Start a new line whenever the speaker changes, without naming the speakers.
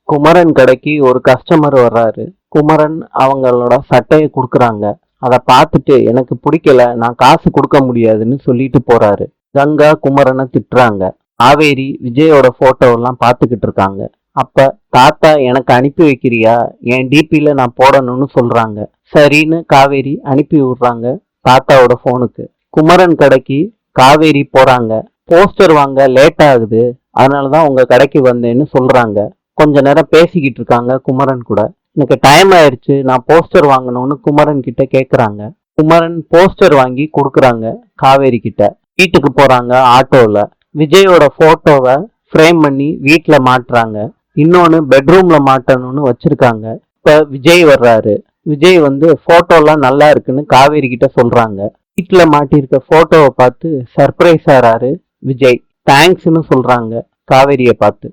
குமரன் கடைக்கு ஒரு கஸ்டமர் வர்றாரு. குமரன் அவங்களோட சட்டையை கொடுக்குறாங்க. அதை பார்த்துட்டு எனக்கு பிடிக்கல, நான் காசு கொடுக்க முடியாதுன்னு சொல்லிட்டு போறாரு. கங்கா குமரனை திட்டுறாங்க. காவேரி விஜயோட போட்டோ எல்லாம் பார்த்துக்கிட்டு இருக்காங்க. அப்ப தாத்தா எனக்கு அனுப்பி வைக்கிறியா, என் டிபியில நான் போடணும்னு சொல்றாங்க. சரின்னு காவேரி அனுப்பி விடுறாங்க தாத்தாவோட போனுக்கு. குமரன் கடைக்கு காவேரி போறாங்க. போஸ்டர் வாங்க லேட் ஆகுது, அதனாலதான் உங்க கடைக்கு வந்தேன்னு சொல்றாங்க. கொஞ்ச நேரம் பேசிக்கிட்டு இருக்காங்க குமரன் கூட. எனக்கு டைம் ஆயிடுச்சு, நான் போஸ்டர் வாங்கணும்னு குமரன் கிட்ட கேக்குறாங்க. குமரன் போஸ்டர் வாங்கி கொடுக்குறாங்க காவேரி கிட்ட. வீட்டுக்கு போறாங்க ஆட்டோல. விஜயோட போட்டோவை ஃப்ரேம் பண்ணி வீட்டுல மாட்டுறாங்க. இன்னொன்னு பெட்ரூம்ல மாட்டணும்னு வச்சிருக்காங்க. இப்ப விஜய் வர்றாரு. விஜய் போட்டோலாம் நல்லா இருக்குன்னு காவேரி கிட்ட சொல்றாங்க. வீட்டுல மாட்டிருக்க போட்டோவை பார்த்து சர்ப்ரைஸ் ஆறாரு விஜய். தேங்க்ஸ்னு சொல்றாங்க காவேரியை பார்த்து.